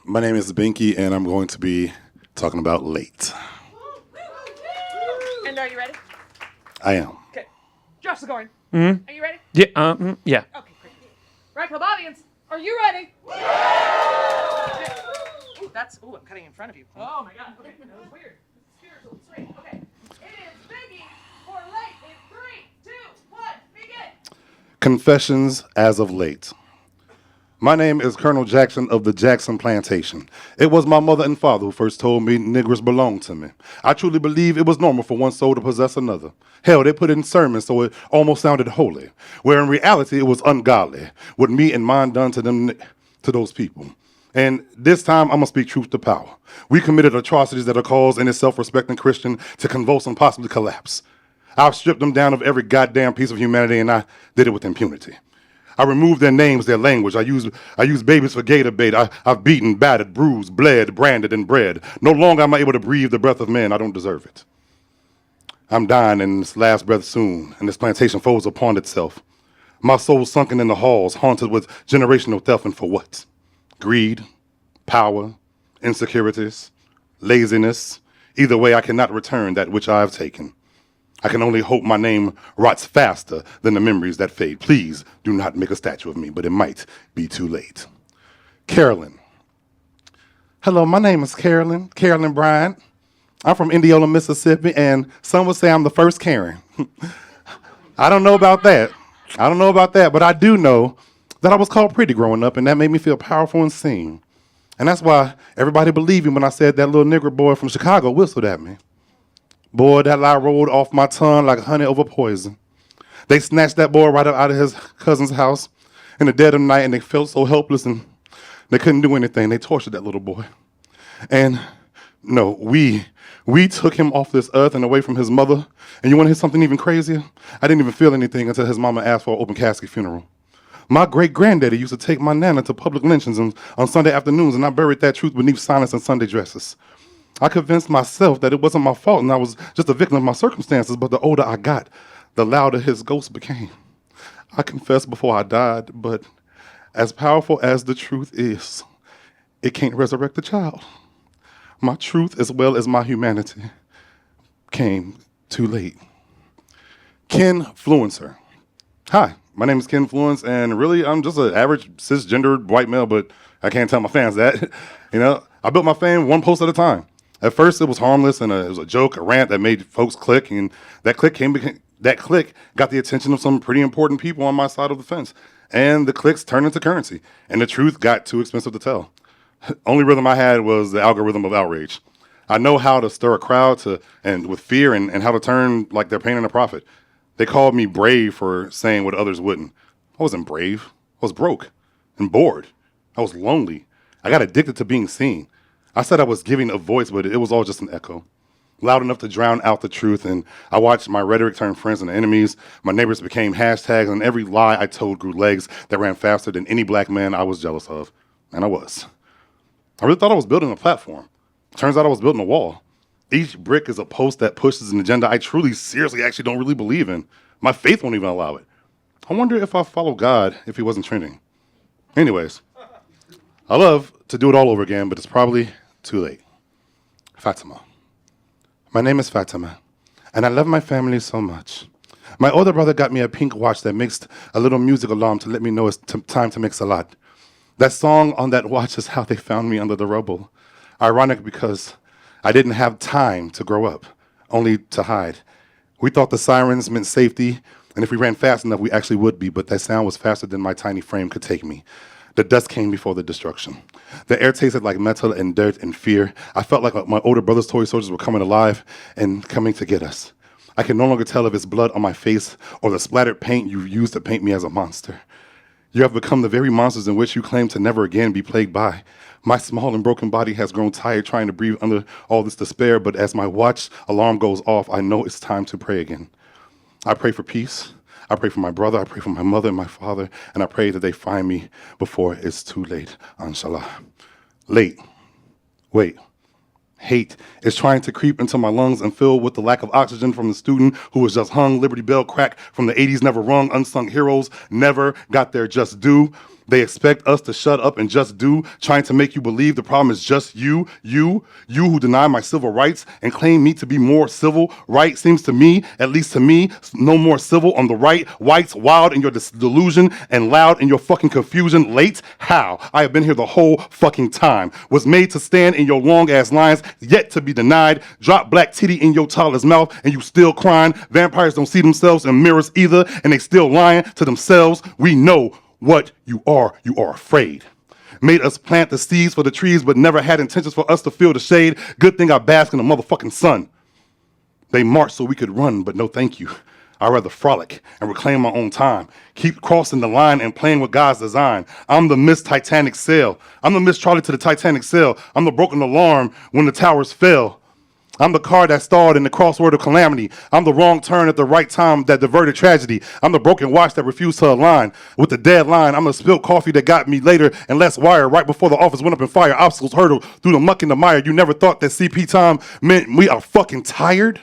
My name is Binkey, and I'm going to be talking about late. And are you ready? I am. Okay. Josh Sigourney. Are you ready? Yeah. Okay, great. Right, club audience, are you ready? Okay. Ooh, I'm cutting in front of you. Oh my god. Okay, that was weird. Spiritual, straight. Okay. It is Biggie for late in 3, 2, 1, begin. Confessions as of late. My name is Colonel Jackson of the Jackson Plantation. It was my mother and father who first told me niggers belonged to me. I truly believe it was normal for one soul to possess another. Hell, they put it in sermons so it almost sounded holy, where in reality it was ungodly, what me and mine done to them, to those people. And this time, I'm going to speak truth to power. We committed atrocities that are caused any self-respecting Christian to convulse and possibly collapse. I've stripped them down of every goddamn piece of humanity, and I did it with impunity. I removed their names, their language. I used babies for gator bait. I've beaten, battered, bruised, bled, branded, and bred. No longer am I able to breathe the breath of man. I don't deserve it. I'm dying in this last breath soon, and this plantation folds upon itself. My soul sunken in the halls, haunted with generational theft, and for what? Greed, power, insecurities, laziness. Either way, I cannot return that which I have taken. I can only hope my name rots faster than the memories that fade. Please do not make a statue of me, but it might be too late. Carolyn. Hello, my name is Carolyn Bryant. I'm from Indiana, Mississippi, and some would say I'm the first Karen. I don't know about that, but I do know that I was called pretty growing up, and that made me feel powerful and seen. And that's why everybody believed me when I said that little nigger boy from Chicago whistled at me. Boy, that lie rolled off my tongue like honey over poison. They snatched that boy right up out of his cousin's house in the dead of night, and they felt so helpless, and they couldn't do anything. They tortured that little boy. And no, we took him off this earth and away from his mother. And you want to hear something even crazier? I didn't even feel anything until his mama asked for an open casket funeral. My great-granddaddy used to take my nana to public lynchings on Sunday afternoons, and I buried that truth beneath silence and Sunday dresses. I convinced myself that it wasn't my fault and I was just a victim of my circumstances, but the older I got, the louder his ghost became. I confessed before I died, but as powerful as the truth is, it can't resurrect the child. My truth, as well as my humanity, came too late. Ken Fluencer. Hi, my name is Ken Fluence, and really, I'm just an average cisgendered white male, but I can't tell my fans that. I built my fame one post at a time. At first, it was harmless, and it was a joke, a rant that made folks click, and that click got the attention of some pretty important people on my side of the fence. And the clicks turned into currency, and the truth got too expensive to tell. Only rhythm I had was the algorithm of outrage. I know how to stir a crowd and with fear and how to turn like their pain into profit. They called me brave for saying what others wouldn't. I wasn't brave. I was broke and bored. I was lonely. I got addicted to being seen. I said I was giving a voice, but it was all just an echo, loud enough to drown out the truth, and I watched my rhetoric turn friends into enemies. My neighbors became hashtags, and every lie I told grew legs that ran faster than any black man I was jealous of, and I was. I really thought I was building a platform. Turns out I was building a wall. Each brick is a post that pushes an agenda I truly, seriously, actually don't really believe in. My faith won't even allow it. I wonder if I follow God if he wasn't trending. Anyways, I love to do it all over again, but it's probably too late. Fatima. My name is Fatima, and I love my family so much. My older brother got me a pink watch that mixed a little music alarm to let me know it's time to mix a lot. That song on that watch is how they found me under the rubble. Ironic because I didn't have time to grow up, only to hide. We thought the sirens meant safety, and if we ran fast enough, we actually would be, but that sound was faster than my tiny frame could take me. The dust came before the destruction. The air tasted like metal and dirt and fear. I felt like my older brother's toy soldiers were coming alive and coming to get us. I can no longer tell if it's blood on my face or the splattered paint you used to paint me as a monster. You have become the very monsters in which you claim to never again be plagued by. My small and broken body has grown tired trying to breathe under all this despair, but as my watch alarm goes off, I know it's time to pray again. I pray for peace. I pray for my brother, I pray for my mother and my father, and I pray that they find me before it's too late, inshallah. Late. Wait. Hate is trying to creep into my lungs and fill with the lack of oxygen from the student who was just hung, Liberty Bell crack from the 80s never rung, unsung heroes never got their just due. They expect us to shut up and just do, trying to make you believe the problem is just you who deny my civil rights and claim me to be more civil. Right seems to me, at least to me, no more civil on the right. Whites wild in your delusion and loud in your fucking confusion. Late? How? I have been here the whole fucking time. Was made to stand in your long ass lines, yet to be denied. Drop black titty in your toddler's mouth and you still crying. Vampires don't see themselves in mirrors either and they still lying to themselves. We know what you are afraid. Made us plant the seeds for the trees, but never had intentions for us to feel the shade. Good thing I bask in the motherfucking sun. They marched so we could run, but no thank you. I'd rather frolic and reclaim my own time. Keep crossing the line and playing with God's design. I'm the Miss Titanic sail. I'm the Miss Charlie to the Titanic sail. I'm the broken alarm when the towers fell. I'm the car that stalled in the crossword of calamity. I'm the wrong turn at the right time that diverted tragedy. I'm the broken watch that refused to align with the deadline. I'm the spilled coffee that got me later and less wire right before the office went up in fire. Obstacles hurdled through the muck and the mire. You never thought that CP time meant we are fucking tired?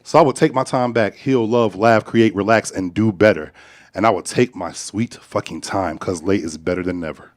So I would take my time back, heal, love, laugh, create, relax, and do better. And I would take my sweet fucking time because late is better than never.